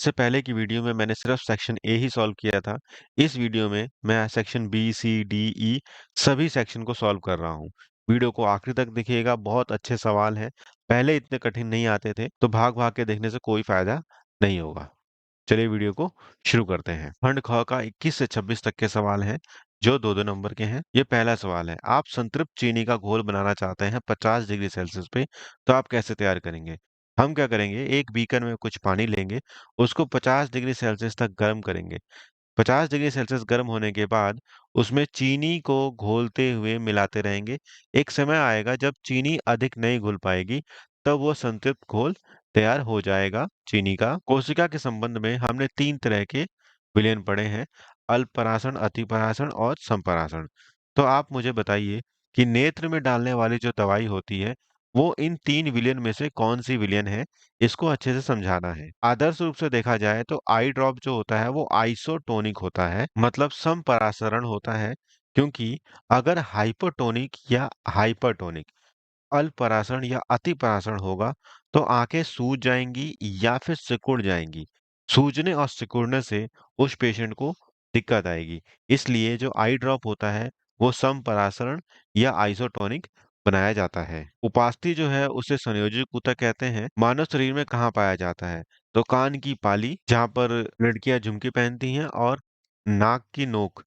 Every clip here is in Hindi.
इससे पहले की वीडियो में मैंने सिर्फ सेक्शन ए ही सॉल्व किया था। इस वीडियो में मैं सेक्शन बी, सी, डी, ई सभी सेक्शन को सॉल्व कर रहा हूँ। वीडियो को आखिरी तक देखिएगा, बहुत अच्छे सवाल हैं। पहले इतने कठिन नहीं आते थे, तो भाग भाग के देखने से कोई फायदा नहीं होगा। चलिए वीडियो को शुरू करते हैं। खंड ख का 21 से 26 तक के सवाल हैं, जो दो दो नंबर के हैं। ये पहला सवाल है, आप संतृप्त चीनी का घोल बनाना चाहते हैं 50 डिग्री सेल्सियस पे, तो आप कैसे तैयार करेंगे? हम क्या करेंगे, एक बीकर में कुछ पानी लेंगे, उसको 50 डिग्री सेल्सियस तक गर्म करेंगे। 50 डिग्री सेल्सियस गर्म होने के बाद उसमें चीनी को घोलते हुए मिलाते रहेंगे। एक समय आएगा जब चीनी अधिक नहीं घुल पाएगी, तब वो संतृप्त घोल तैयार हो जाएगा चीनी का। कोशिका के संबंध में हमने 3 तरह के विलयन पढ़े हैं, अल्पराशण, अतिपराशण और संपराशण। तो आप मुझे बताइए कि नेत्र में डालने वाली जो दवाई होती है, वो इन 3 विलयन में से कौन सी विलयन है? इसको अच्छे से समझाना है। आदर्श रूप से देखा जाए तो आई ड्रॉप जो होता है वो आइसोटोनिक होता है, मतलब समपरासरण होता है। क्योंकि अगर हाइपोटोनिक या हाइपरटोनिक, अल्पराशण या अतिपराशण होगा, तो आंखें सूज जाएंगी या फिर सिकुड़ जाएंगी। सूजने और सिकुड़ने से उस पेशेंट को दिक्कत आएगी। इसलिए जो आई ड्रॉप होता है वो समपराशरण या आइसोटोनिक बनाया जाता है। उपास्थि जो है उसे संयोजित ऊतक कहते हैं। मानव शरीर में कहाँ पाया जाता है? तो कान की पाली, जहाँ पर लड़कियां झुमकी पहनती हैं, और नाक की नोक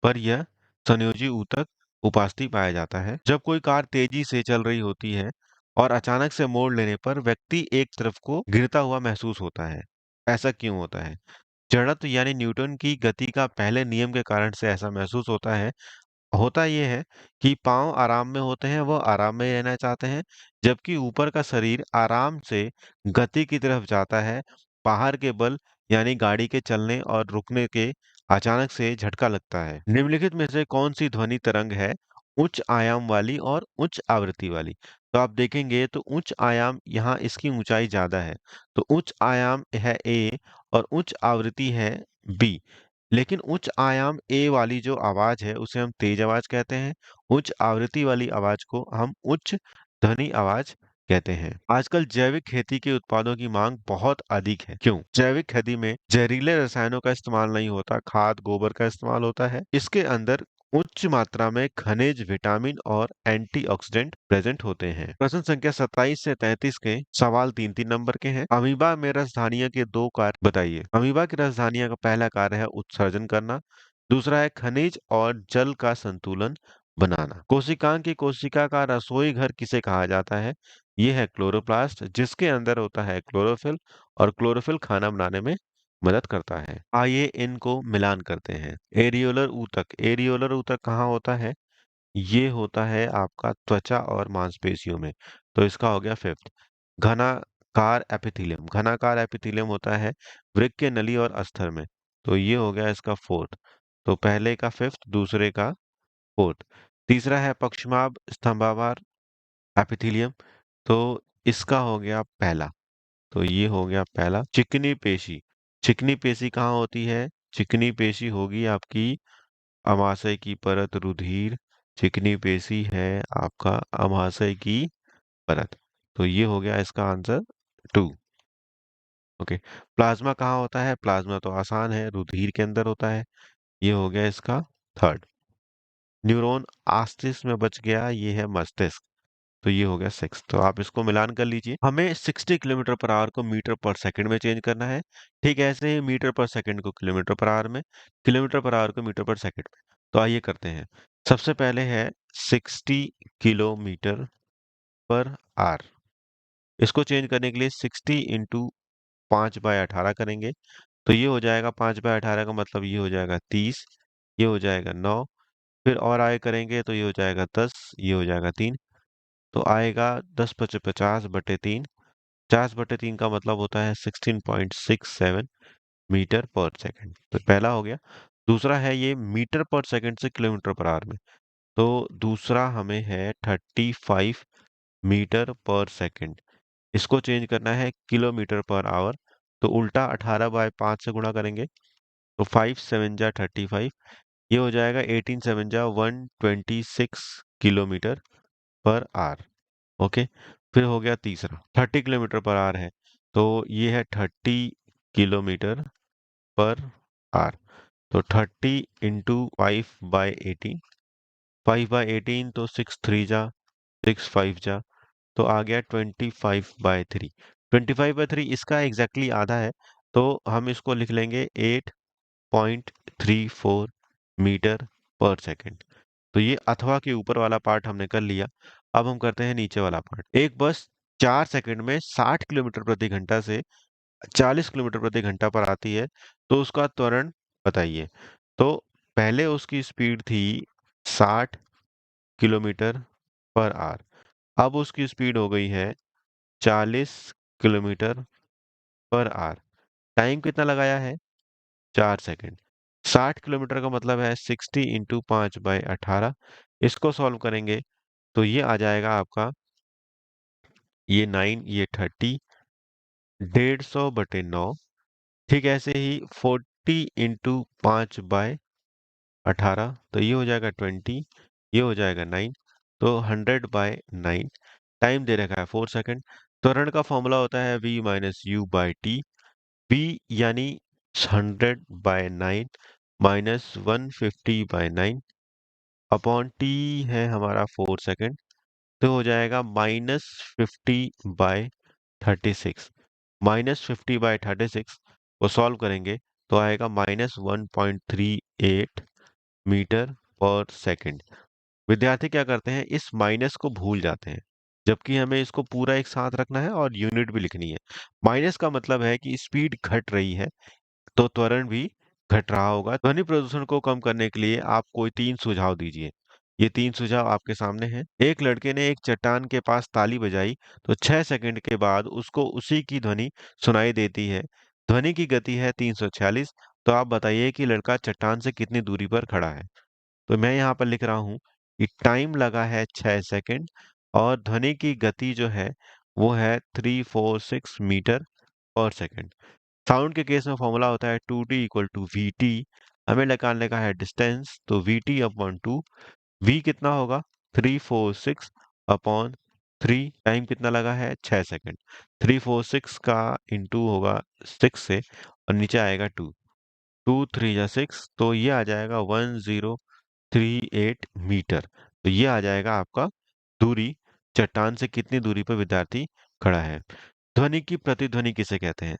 पर यह संयोजी ऊतक उपास्थि पाया जाता है। जब कोई कार तेजी से चल रही होती है और अचानक से मोड़ लेने पर व्यक्ति एक तरफ को गिरता हुआ महसूस होता है। ऐसा क्यों होता है? जड़त्व यानी न्यूटन की गति का पहले नियम के कारण से ऐसा महसूस होता है। होता ये है कि पाँव आराम में होते हैं, वो आराम में रहना चाहते हैं, जबकि ऊपर का शरीर आराम से गति की तरफ जाता है। बाहर के बल यानी गाड़ी के चलने और रुकने के अचानक से झटका लगता है। निम्नलिखित में से कौन सी ध्वनि तरंग है उच्च आयाम वाली और उच्च आवृत्ति वाली? तो आप देखेंगे तो उच्च आयाम, यहाँ इसकी ऊंचाई ज्यादा है, तो उच्च आयाम है ए और उच्च आवृत्ति है बी। लेकिन उच्च आयाम ए वाली जो आवाज है उसे हम तेज आवाज कहते हैं। उच्च आवृत्ति वाली आवाज को हम उच्च ध्वनि आवाज कहते हैं। आजकल जैविक खेती के उत्पादों की मांग बहुत अधिक है। क्यों? जैविक खेती में जहरीले रसायनों का इस्तेमाल नहीं होता, खाद गोबर का इस्तेमाल होता है। इसके अंदर उच्च मात्रा में खनिज, विटामिन और एंटीऑक्सीडेंट प्रेजेंट होते हैं। प्रश्न संख्या 27 से 33 के सवाल 3-3 नंबर के हैं। अमीबा में रसधानियों के 2 कार्य बताइए। अमीबा की रसधानियों का पहला कार्य है उत्सर्जन करना, दूसरा है खनिज और जल का संतुलन बनाना। कोशिकांग की कोशिका का रसोई घर किसे कहा जाता है? ये है क्लोरोप्लास्ट, जिसके अंदर होता है क्लोरोफिल, और क्लोरोफिल खाना बनाने में मदद करता है। आइए इनको मिलान करते हैं। एरियोलर ऊतक, एरियोलर ऊतक कहाँ होता है? ये होता है आपका त्वचा और मांसपेशियों में, तो इसका हो गया फिफ्थ। घनाकार एपिथेलियम, घनाकार एपिथेलियम होता है वृक्क के नली और अस्तर में, तो ये हो गया इसका फोर्थ। तो पहले का फिफ्थ, दूसरे का फोर्थ। तीसरा है पक्षमाभ स्तंभाकार एपिथेलियम, तो इसका हो गया पहला, तो ये हो गया पहला। चिकनी पेशी, चिकनी पेशी कहाँ होती है? चिकनी पेशी होगी आपकी अमाशय की परत, रुधिर। चिकनी पेशी है आपका अमाशय की परत, तो ये हो गया इसका आंसर 2। ओके। प्लाज्मा कहाँ होता है? प्लाज्मा तो आसान है, रुधिर के अंदर होता है, ये हो गया इसका थर्ड। न्यूरॉन आस्तिस में बच गया, ये है मस्तिष्क, तो ये हो गया 6। तो आप इसको मिलान कर लीजिए। हमें 60 किलोमीटर पर आवर को मीटर पर सेकंड में चेंज करना है। ठीक है, ऐसे ही मीटर पर सेकंड को किलोमीटर पर आवर में, किलोमीटर पर आवर को मीटर पर सेकंड में। तो आइए करते हैं। सबसे पहले है 60 किलोमीटर पर आवर। इसको चेंज करने के लिए 60 इंटू 5/18 करेंगे, तो ये हो जाएगा 5/18 का मतलब ये हो जाएगा 30, ये हो जाएगा 9, फिर और आगे करेंगे तो ये हो जाएगा 10, ये हो जाएगा 3, तो आएगा 10×50/3। 50/3 का मतलब होता है 16.67 मीटर पर सेकंड, तो पहला हो गया। दूसरा है ये मीटर पर सेकंड से किलोमीटर पर आवर में, तो दूसरा हमें है 35 मीटर पर सेकंड। इसको चेंज करना है किलोमीटर पर आवर, तो उल्टा 18/5 से गुणा करेंगे, तो 5 7 जा 35, ये हो जाएगा 18 7 जा 126 किलोमीटर पर आवर। ओके। फिर हो गया तीसरा, 30 किलोमीटर पर आवर है, तो ये है 30 किलोमीटर पर आर। तो 30 इंटू 5/18, 5/18 तो 6 3 जा, 6 5 जा, तो आ गया 25/3। 25/3 इसका एग्जैक्टली आधा है, तो हम इसको लिख लेंगे 8.34 मीटर पर सेकेंड। तो ये अथवा के ऊपर वाला पार्ट हमने कर लिया। अब हम करते हैं नीचे वाला पार्ट। एक बस 4 सेकंड में 60 किलोमीटर प्रति घंटा से 40 किलोमीटर प्रति घंटा पर आती है, तो उसका त्वरण बताइए। तो पहले उसकी स्पीड थी 60 किलोमीटर पर आवर, अब उसकी स्पीड हो गई है 40 किलोमीटर पर आवर। टाइम कितना लगाया है? 4 सेकंड। 60 किलोमीटर का मतलब है 60 इंटू 5/18। इसको सॉल्व करेंगे तो ये आ जाएगा आपका, ये 9, ये 30, 150/9। ठीक ऐसे ही 40 इंटू 5/18, तो ये हो जाएगा 20, ये हो जाएगा 9, तो 100/9। टाइम दे रखा है 4 सेकंड। त्वरण का फॉर्मूला होता है v-u/t। v यानी 100/9 माइनस 150/9 अपॉन टी है हमारा 4 सेकंड, तो हो जाएगा -50/36। -50/36 को सॉल्व करेंगे तो आएगा -1.38 मीटर पर सेकंड। विद्यार्थी क्या करते हैं, इस माइनस को भूल जाते हैं, जबकि हमें इसको पूरा एक साथ रखना है और यूनिट भी लिखनी है। माइनस का मतलब है कि स्पीड घट रही है, तो त्वरण भी घट रहा होगा। ध्वनि प्रदूषण को कम करने के लिए आप कोई 3 सुझाव दीजिए। ये 3 सुझाव आपके सामने हैं। एक लड़के ने एक चट्टान के पास ताली बजाई, तो 6 सेकंड के बाद उसको उसी की ध्वनि सुनाई देती है। ध्वनि की गति है 346। तो आप बताइए कि लड़का चट्टान से कितनी दूरी पर खड़ा है। तो मैं यहाँ पर लिख रहा हूँ कि टाइम लगा है 6 सेकंड और ध्वनि की गति जो है वो है 346 मीटर पर सेकंड। साउंड के केस में फॉर्मूला होता है 2t = vt। हमें निकालने का है डिस्टेंस, तो vt/2। v कितना होगा? 346/3। टाइम कितना लगा है? 6 सेकंड। 346 का इंटू होगा 6 से और नीचे आएगा 2। 2 3 जा 6, तो ये आ जाएगा 1038 मीटर। तो ये आ जाएगा आपका दूरी, चट्टान से कितनी दूरी पर विद्यार्थी खड़ा है। ध्वनि की प्रतिध्वनि किसे कहते हैं?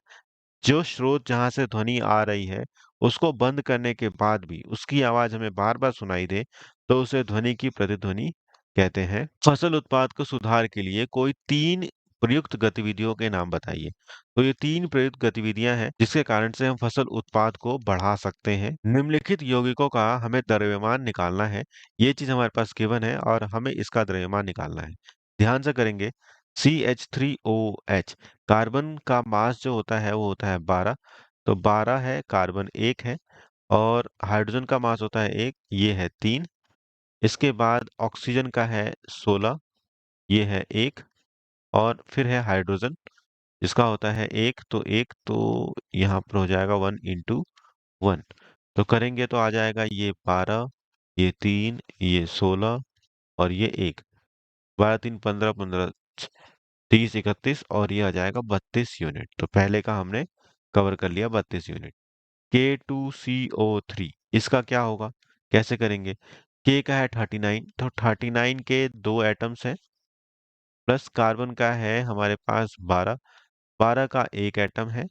जो स्रोत जहां से ध्वनि आ रही है उसको बंद करने के बाद भी उसकी आवाज हमें बार बार सुनाई दे, तो उसे ध्वनि की प्रतिध्वनि कहते हैं। फसल उत्पाद को सुधार के लिए कोई 3 प्रयुक्त गतिविधियों के नाम बताइए। तो ये 3 प्रयुक्त गतिविधियां हैं जिसके कारण से हम फसल उत्पाद को बढ़ा सकते हैं। निम्नलिखित यौगिकों का हमें द्रव्यमान निकालना है। ये चीज हमारे पास गिवन है और हमें इसका द्रव्यमान निकालना है। ध्यान से करेंगे। CH3OH, कार्बन का मास जो होता है वो होता है 12, तो 12 है, कार्बन 1 है। और हाइड्रोजन का मास होता है 1, ये है 3। इसके बाद ऑक्सीजन का है 16, ये है 1। और फिर है हाइड्रोजन जिसका होता है 1, तो 1 तो यहाँ पर हो जाएगा 1 × 1। तो करेंगे तो आ जाएगा ये 12, ये 3, ये 16 और ये 1। 12 3 15 15 30 31 और ये आ जाएगा 32 यूनिट। तो पहले का हमने कवर कर लिया 32 यूनिट। K2CO3 इसका क्या होगा, कैसे करेंगे? K का है 39, तो 39 के 2 एटम्स हैं, प्लस कार्बन का है हमारे पास 12, 12 का 1 एटम है।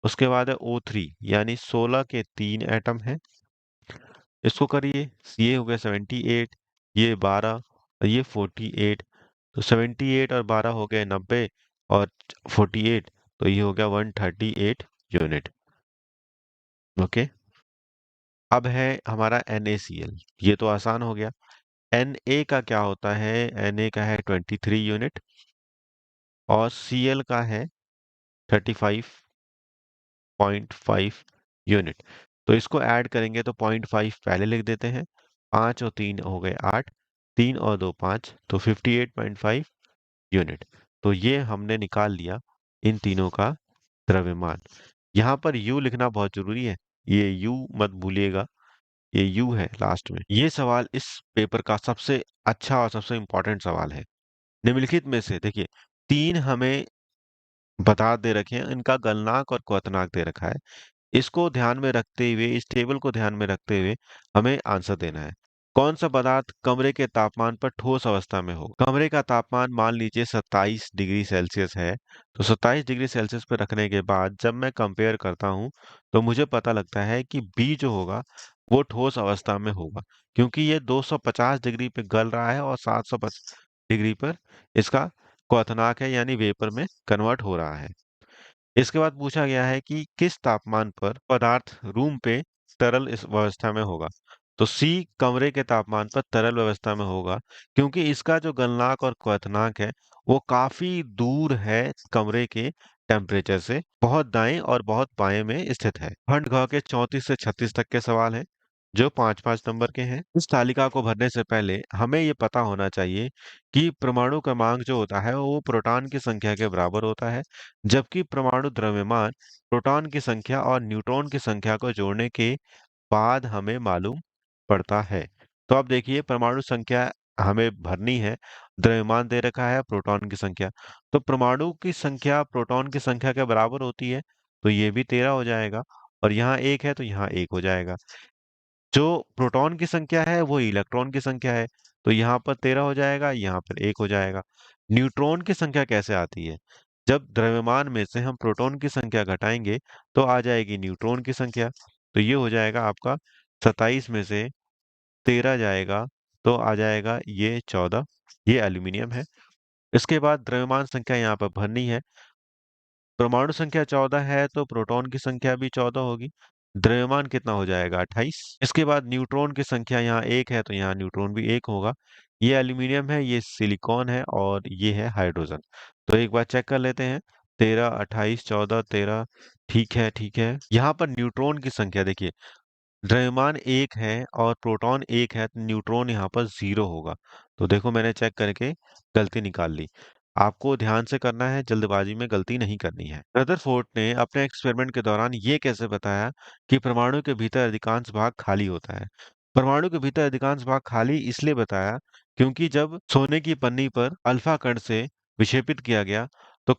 उसके बाद है O3 यानी 16 के 3 एटम हैं। इसको करिए, ये हो गया 78, ये 12 और ये 48। तो 78 और 12 हो गए 90 और 48, तो ये हो गया 138 यूनिट। ओके। अब है हमारा NaCl। ये तो आसान हो गया। Na का क्या होता है? Na का है 23 यूनिट और Cl का है 35.5 यूनिट। तो इसको ऐड करेंगे तो 0.5 पहले लिख देते हैं। 5 और 3 हो गए 8, 3 और 2 5, तो 58.5 यूनिट। तो ये हमने निकाल लिया इन तीनों का द्रव्यमान। यहाँ पर U लिखना बहुत जरूरी है, ये U मत भूलिएगा, ये U है लास्ट में। ये सवाल इस पेपर का सबसे अच्छा और सबसे इंपॉर्टेंट सवाल है। निम्नलिखित में से देखिए, 3 हमें पदार्थ दे रखे हैं, इनका गलनांक और क्वथनांक दे रखा है। इसको ध्यान में रखते हुए, इस टेबल को ध्यान में रखते हुए हमें आंसर देना है। कौन सा पदार्थ कमरे के तापमान पर ठोस अवस्था में हो? कमरे का तापमान मान लीजिए 27 डिग्री सेल्सियस है। तो 27 डिग्री सेल्सियस पर रखने के बाद जब मैं कंपेयर करता हूँ तो मुझे पता लगता है कि बी जो होगा वो ठोस अवस्था में होगा, क्योंकि ये 250 डिग्री पे गल रहा है और 750 डिग्री पर इसका क्वथनांक है, यानी वेपर में कन्वर्ट हो रहा है। इसके बाद पूछा गया है कि किस तापमान पर पदार्थ रूम पे तरल इस व्यवस्था में होगा। तो सी कमरे के तापमान पर तरल व्यवस्था में होगा, क्योंकि इसका जो गलनांक और क्वथनांक है वो काफी दूर है कमरे के टेम्परेचर से, बहुत दाएं और बहुत बाएं में स्थित है। खंड घ के 34 से 36 तक के सवाल हैं जो 5-5 नंबर के हैं। इस तालिका को भरने से पहले हमें ये पता होना चाहिए कि परमाणु क्रमांक जो होता है वो प्रोटॉन की संख्या के बराबर होता है, जबकि परमाणु द्रव्यमान प्रोटॉन की संख्या और न्यूट्रॉन की संख्या को जोड़ने के बाद हमें मालूम पड़ता है। तो अब देखिए, परमाणु संख्या हमें भरनी है, द्रव्यमान दे रखा है, प्रोटॉन की संख्या। तो परमाणु की संख्या प्रोटॉन की संख्या के बराबर होती है, तो ये भी 13 हो जाएगा, और यहाँ एक है तो यहाँ एक हो जाएगा। जो प्रोटॉन की संख्या है वो इलेक्ट्रॉन की संख्या है, तो यहाँ पर 13 हो जाएगा, यहाँ पर एक हो जाएगा। न्यूट्रॉन की संख्या कैसे आती है? जब द्रव्यमान में से हम प्रोटॉन की संख्या घटाएंगे तो आ जाएगी न्यूट्रॉन की संख्या। तो ये हो जाएगा आपका 27 में से 13 जाएगा तो आ जाएगा ये 14। ये एल्यूमिनियम है। इसके बाद द्रव्यमान संख्या यहाँ पर भरनी है। परमाणु संख्या 14 है तो प्रोटॉन की संख्या भी 14 होगी। द्रव्यमान कितना हो जाएगा? 28। इसके बाद न्यूट्रॉन की संख्या यहाँ एक है तो यहाँ न्यूट्रॉन भी एक होगा। ये एल्यूमिनियम है, ये सिलिकॉन है और ये है हाइड्रोजन। तो एक बार चेक कर लेते हैं। 13, 28, 14, 13। ठीक है, ठीक है। यहाँ पर न्यूट्रॉन की संख्या देखिए, द्रव्यमान एक है और प्रोटॉन एक है, तो न्यूट्रॉन यहाँ पर 0 होगा। तो देखो, मैंने चेक करके गलती निकाल ली। आपको ध्यान से करना है, जल्दबाजी में गलती नहीं करनी है। रदरफोर्ड ने अपने एक्सपेरिमेंट के दौरान ये कैसे बताया कि परमाणु के भीतर अधिकांश भाग खाली होता है? परमाणु के भीतर अधिकांश भाग खाली इसलिए बताया क्योंकि जब सोने की पन्नी पर अल्फा कण से विक्षेपित किया गया तो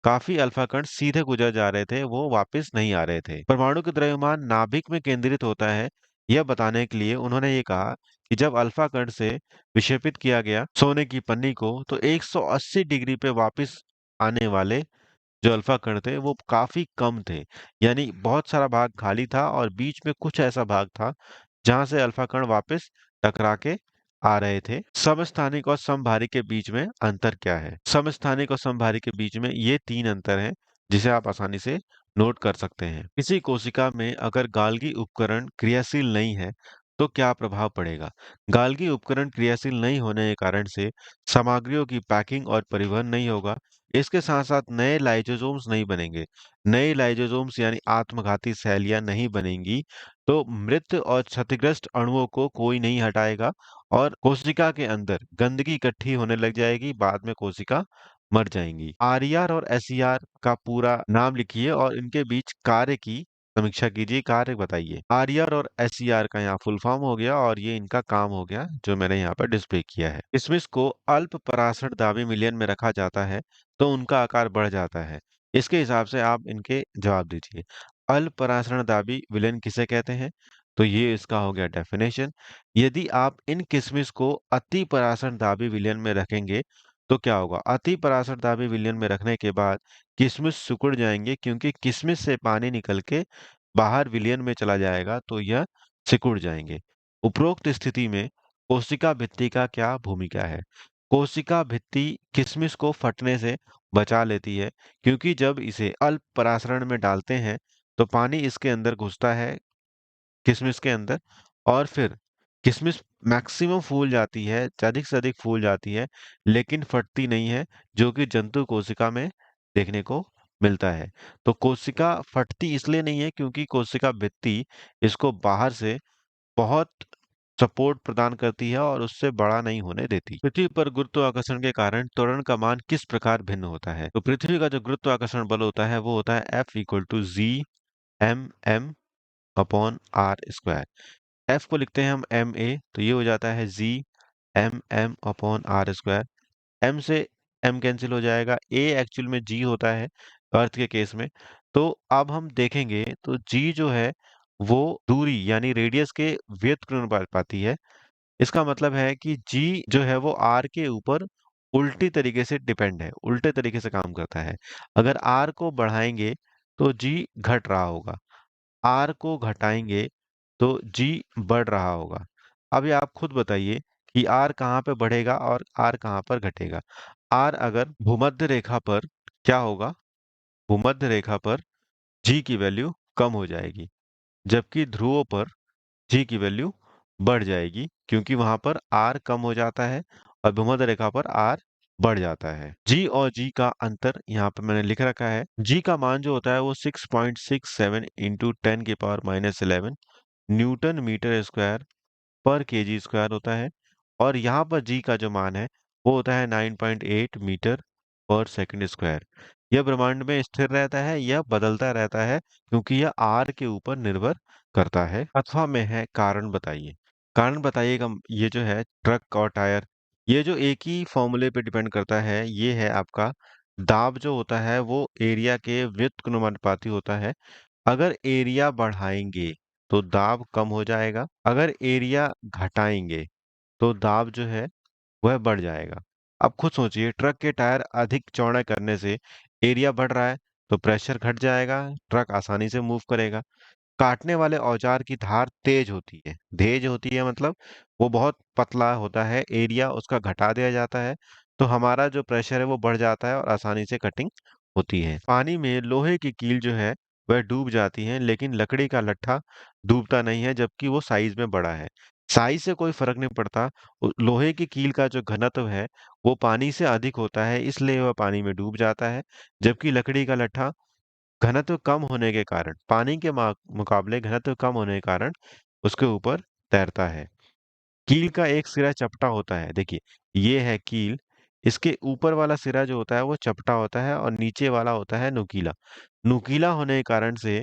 काफी अल्फा कण सीधे गुजर जा रहे थे, वो वापस नहीं आ रहे थे। परमाणु का द्रव्यमान नाभिक में केंद्रित होता है, यह बताने के लिए उन्होंने ये कहा कि जब अल्फा कण से विक्षेपित किया गया सोने की पन्नी को तो 180 डिग्री पे वापस आने वाले जो अल्फा कण थे वो काफी कम थे। यानी बहुत सारा भाग खाली था और बीच में कुछ ऐसा भाग था जहां से अल्फा कण वापस टकरा के आ रहे थे। समस्थानिक और समभारी के बीच में अंतर क्या है? समस्थानिक और समभारी के बीच में ये 3 अंतर हैं जिसे आप आसानी से नोट कर सकते हैं। किसी कोशिका में अगर गाल्गी उपकरण क्रियाशील नहीं है तो क्या प्रभाव पड़ेगा? गाल्गी उपकरण क्रियाशील नहीं होने के कारण से सामग्रियों की पैकिंग और परिवहन नहीं होगा। इसके साथ साथ नए लाइसोसोम्स नहीं बनेंगे। नए लाइसोसोम्स यानी आत्मघाती शैलियां नहीं बनेंगी, तो मृत और क्षतिग्रस्त अणुओं को कोई नहीं हटाएगा और कोशिका के अंदर गंदगी इकट्ठी होने लग जाएगी, बाद में कोशिका मर जाएंगी। आरईआर और एसईआर का पूरा नाम लिखिए और इनके बीच कार्य की समीक्षा कीजिए, कार्य बताइए। आरईआर और एसईआर का यहाँ फुल फॉर्म हो गया और ये इनका काम हो गया जो मैंने यहाँ पर डिस्प्ले किया है। किशमिश को अल्प परासरण दाबी मिलियन में रखा जाता है तो उनका आकार बढ़ जाता है। इसके हिसाब से आप इनके जवाब दीजिए। अल्प परासरण दाबी विलयन किसे कहते हैं? तो ये इसका हो गया डेफिनेशन। यदि आप इन किशमिश को अति परासरण दाबी विलयन में रखेंगे तो क्या होगा? अति परासरण दाबी विलयन में रखने के बाद किशमिश सिकुड़ जाएंगे, क्योंकि किशमिश से पानी निकल के बाहर विलयन में चला जाएगा तो यह सिकुड़ जाएंगे। उपरोक्त स्थिति में कोशिका भित्ति का क्या भूमिका है? कोशिका भित्ति किशमिश को फटने से बचा लेती है, क्योंकि जब इसे अल्प परासरण में डालते हैं तो पानी इसके अंदर घुसता है, किशमिश के अंदर, और फिर किशमिश मैक्सिमम फूल जाती है, अधिक से अधिक फूल जाती है, लेकिन फटती नहीं है, जो कि जंतु कोशिका में देखने को मिलता है। तो कोशिका फटती इसलिए नहीं है क्योंकि कोशिका भित्ति इसको बाहर से बहुत सपोर्ट प्रदान करती है और उससे बड़ा नहीं होने देती। पृथ्वी पर गुरुत्वाकर्षण के कारण त्वरण का मान किस प्रकार भिन्न होता है? तो पृथ्वी का जो गुरुत्वाकर्षण बल होता है वो होता है F=G m m/r²। F को लिखते हैं हम ma, तो ये हो जाता है G m m/r²। m से m कैंसिल हो जाएगा, a एक्चुअल में g होता है अर्थ के केस में। तो अब हम देखेंगे तो g जो है वो दूरी यानी रेडियस के व्युत्क्रमानुपाती है। इसका मतलब है कि g जो है वो r के ऊपर उल्टी तरीके से डिपेंड है, उल्टे तरीके से काम करता है। अगर r को बढ़ाएंगे तो g घट रहा होगा, r को घटाएंगे तो g बढ़ रहा होगा। अब ये आप खुद बताइए कि r कहाँ पे बढ़ेगा और r कहाँ पर घटेगा। r अगर भूमध्य रेखा पर क्या होगा, भूमध्य रेखा पर g की वैल्यू कम हो जाएगी, जबकि ध्रुवों पर जी की वैल्यू बढ़ जाएगी, क्योंकि वहां पर आर कम हो जाता है और भूमध्य रेखा पर आर बढ़ जाता है। जी और जी का अंतर यहाँ पे मैंने लिख रखा है। जी का मान जो होता है वो 6.67 इंटू 10⁻11 न्यूटन मीटर स्क्वायर पर केजी स्क्वायर होता है, और यहाँ पर जी का जो मान है वो होता है 9.8 मीटर पर सेकंड स्क्वायर। यह ब्रह्मांड में स्थिर रहता है, यह बदलता रहता है क्योंकि यह आर के ऊपर निर्भर करता है। अथवा में है कारण बताइए। कारण बताइएगा, ये जो है ट्रक और टायर, ये जो एक ही फॉर्मूले पे डिपेंड करता है, ये है आपका दाब जो होता है वो एरिया के व्युत्क्रमानुपाती होता है। अगर एरिया बढ़ाएंगे तो दाब कम हो जाएगा, अगर एरिया घटाएंगे तो दाब जो है वह बढ़ जाएगा। अब खुद सोचिए, ट्रक के टायर अधिक चौड़ा करने से एरिया बढ़ रहा है तो प्रेशर घट जाएगा, ट्रक आसानी से मूव करेगा। काटने वाले औजार की धार तेज होती है, तेज होती है मतलब वो बहुत पतला होता है, एरिया उसका घटा दिया जाता है तो हमारा जो प्रेशर है वो बढ़ जाता है और आसानी से कटिंग होती है। पानी में लोहे की कील जो है वह डूब जाती है, लेकिन लकड़ी का लट्ठा डूबता नहीं है, जबकि वो साइज में बड़ा है। साइज से कोई फर्क नहीं पड़ता, लोहे की कील का जो घनत्व है वो पानी से अधिक होता है, इसलिए वह पानी में डूब जाता है। जबकि लकड़ी का लट्ठा घनत्व कम होने के कारण, पानी के मुकाबले घनत्व कम होने के कारण उसके ऊपर तैरता है। कील का एक सिरा चपटा होता है, देखिए ये है कील, इसके ऊपर वाला सिरा जो होता है वो चपटा होता है और नीचे वाला होता है नुकीला। नुकीला होने के कारण से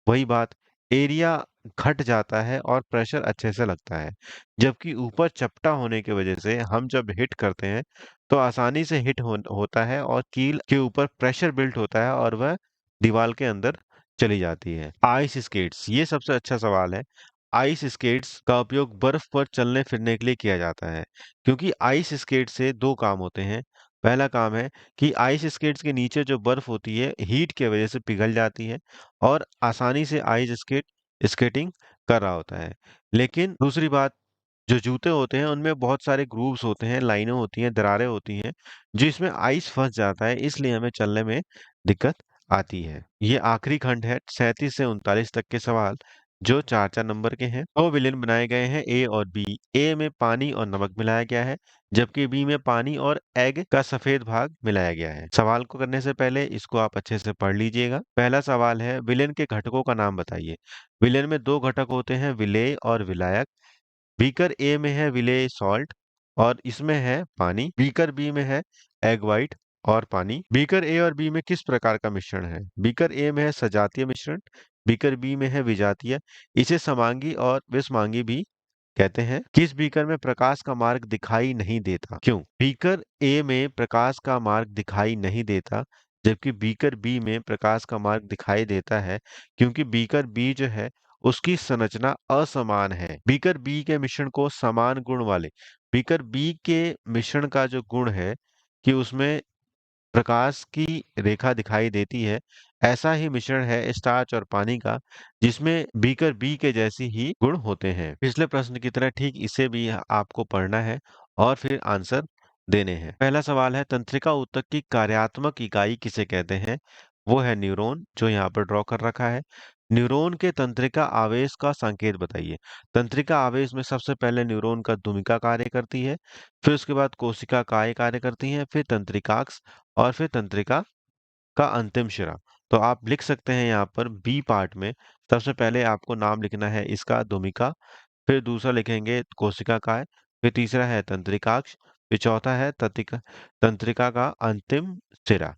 वही बात, एरिया घट जाता है और प्रेशर अच्छे से लगता है। जबकि ऊपर चपटा होने की वजह से हम जब हिट करते हैं तो आसानी से होता है और कील के ऊपर प्रेशर बिल्ट होता है और वह दीवार के अंदर चली जाती है। आइस स्केट्स, ये सबसे अच्छा सवाल है। आइस स्केट्स का उपयोग बर्फ पर चलने फिरने के लिए किया जाता है, क्योंकि आइस स्केट से दो काम होते हैं। पहला काम है कि आइस स्केट्स के नीचे जो बर्फ होती है हीट की वजह से पिघल जाती है और आसानी से आइस स्केट स्केटिंग कर रहा होता है। लेकिन दूसरी बात, जो जूते होते हैं उनमें बहुत सारे ग्रूव्स होते हैं, लाइनें होती हैं, दरारें होती हैं, जिसमें आइस फंस जाता है, इसलिए हमें चलने में दिक्कत आती है। ये आखिरी खंड है 37 से 39 तक के सवाल, जो 4-4 नंबर के हैं। दो विलेन बनाए गए हैं, ए और बी। ए में पानी और नमक मिलाया गया है, जबकि बी में पानी और एग का सफेद भाग मिलाया गया है। सवाल को करने से पहले इसको आप अच्छे से पढ़ लीजिएगा। पहला सवाल है, विलेन के घटकों का नाम बताइए। विलेन में दो घटक होते हैं, विलेय और विलायक। बीकर ए में है विलेय सॉल्ट और इसमें है पानी। बीकर बी में है एग वाइट और पानी। बीकर ए और बी में किस प्रकार का मिश्रण है? बीकर ए में है सजातीय मिश्रण, बीकर बी में है विजातीय। इसे समांगी और विषमांगी भी कहते हैं। किस बीकर में प्रकाश का मार्ग दिखाई नहीं देता? क्यों? बीकर ए में प्रकाश का मार्ग दिखाई नहीं देता, जबकि बीकर बी में प्रकाश का मार्ग दिखाई देता है, क्योंकि बीकर बी जो है उसकी संरचना असमान है। बीकर बी के मिश्रण को समान गुण वाले, बीकर बी के मिश्रण का जो गुण है कि उसमें प्रकाश की रेखा दिखाई देती है, ऐसा ही मिश्रण है स्टार्च और पानी का, जिसमें बीकर बी के जैसी ही गुण होते हैं। पिछले प्रश्न की तरह ठीक इसे भी आपको पढ़ना है और फिर आंसर देने हैं। पहला सवाल है, तंत्रिका ऊतक की कार्यात्मक इकाई किसे कहते हैं? वो है न्यूरॉन, जो यहाँ पर ड्रॉ कर रखा है। न्यूरॉन के तंत्रिका आवेश का संकेत बताइए। तंत्रिका आवेश में सबसे पहले न्यूरॉन का द्विमिका कार्य करती है, फिर उसके बाद कोशिका काय कार्य करती है, फिर तंत्रिकाक्ष और फिर तंत्रिका का अंतिम शिरा। तो आप लिख सकते हैं यहाँ पर बी पार्ट में, सबसे पहले आपको नाम लिखना है इसका द्विमिका, फिर दूसरा लिखेंगे कोशिका काय, फिर तीसरा है तंत्रिकाक्ष, फिर चौथा है तंत्रिका तंत्रिका का अंतिम सिरा।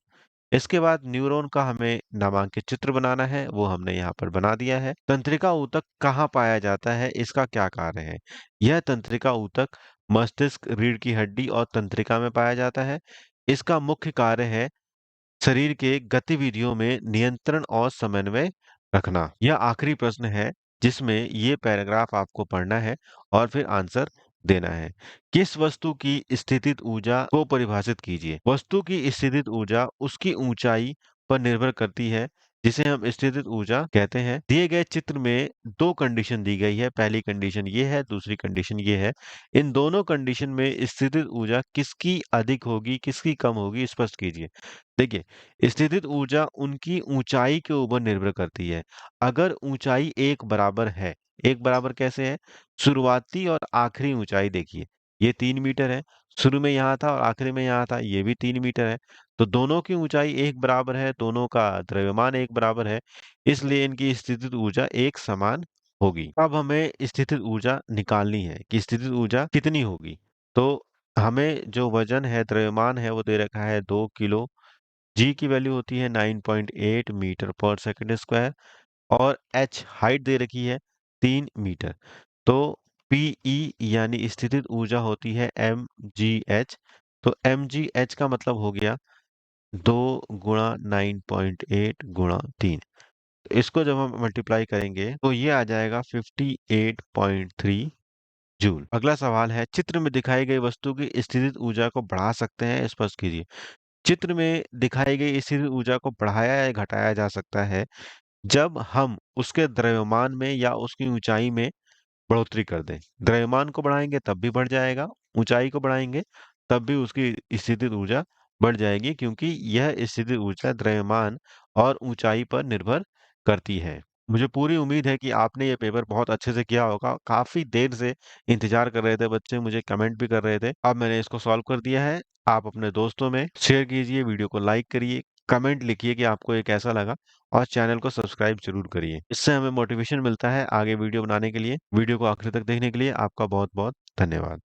इसके बाद न्यूरॉन का हमें नामांकित चित्र बनाना है, वो हमने यहाँ पर बना दिया है। तंत्रिका ऊतक कहाँ पाया जाता है, इसका क्या कार्य है? यह तंत्रिका ऊतक मस्तिष्क, रीढ़ की हड्डी और तंत्रिका में पाया जाता है। इसका मुख्य कार्य है शरीर के गतिविधियों में नियंत्रण और समन्वय रखना। यह आखिरी प्रश्न है जिसमें ये पैराग्राफ आपको पढ़ना है और फिर आंसर देना है। किस वस्तु की स्थितिज ऊर्जा को परिभाषित कीजिए। वस्तु की स्थितिज ऊर्जा उसकी ऊंचाई पर निर्भर करती है, जिसे हम स्थितिज ऊर्जा कहते हैं। दिए गए चित्र में दो कंडीशन दी गई है। पहली कंडीशन ये है, दूसरी कंडीशन ये है। इन दोनों कंडीशन में स्थितिज ऊर्जा किसकी अधिक होगी, किसकी कम होगी, स्पष्ट कीजिए। देखिए, स्थितिज ऊर्जा उनकी ऊंचाई के ऊपर निर्भर करती है। अगर ऊंचाई एक बराबर है, एक बराबर कैसे है? शुरुआती और आखिरी ऊंचाई देखिए, ये 3 मीटर है। शुरू में यहाँ था और आखिरी में यहाँ था, ये भी 3 मीटर है। तो दोनों की ऊंचाई एक बराबर है, दोनों का द्रव्यमान एक बराबर है, इसलिए इनकी स्थितिज ऊर्जा एक समान होगी। अब हमें स्थितिज ऊर्जा निकालनी है कि स्थितिज ऊर्जा कितनी होगी। तो हमें जो वजन है, द्रव्यमान है, वो दे रखा है 2 किलो। जी की वैल्यू होती है 9.8 मीटर पर सेकंड स्क्वायर और एच हाइट दे रखी है 3 मीटर। तो पीई यानी स्थितिज ऊर्जा होती है mgh। तो mgh का मतलब हो गया 2 गुणा 9.8 गुणा 3। तो इसको जब हम मल्टीप्लाई करेंगे तो ये आ जाएगा 58.3 जूल। अगला सवाल है, चित्र में दिखाई गई वस्तु की स्थितिज ऊर्जा को बढ़ा सकते हैं, स्पष्ट कीजिए। चित्र में दिखाई गई स्थितिज ऊर्जा को बढ़ाया या घटाया जा सकता है जब हम उसके द्रव्यमान में या उसकी ऊंचाई में बढ़ोतरी कर दें। द्रव्यमान को बढ़ाएंगे तब भी बढ़ जाएगा, ऊंचाई को बढ़ाएंगे तब भी उसकी स्थितिज ऊर्जा बढ़ जाएगी, क्योंकि यह स्थितिज ऊर्जा द्रव्यमान और ऊंचाई पर निर्भर करती है। मुझे पूरी उम्मीद है कि आपने ये पेपर बहुत अच्छे से किया होगा। काफी देर से इंतजार कर रहे थे बच्चे, मुझे कमेंट भी कर रहे थे। अब मैंने इसको सॉल्व कर दिया है। आप अपने दोस्तों में शेयर कीजिए, वीडियो को लाइक करिए, कमेंट लिखिए कि आपको ये कैसा लगा और चैनल को सब्सक्राइब जरूर करिए। इससे हमें मोटिवेशन मिलता है आगे वीडियो बनाने के लिए। वीडियो को आखिर तक देखने के लिए आपका बहुत बहुत धन्यवाद।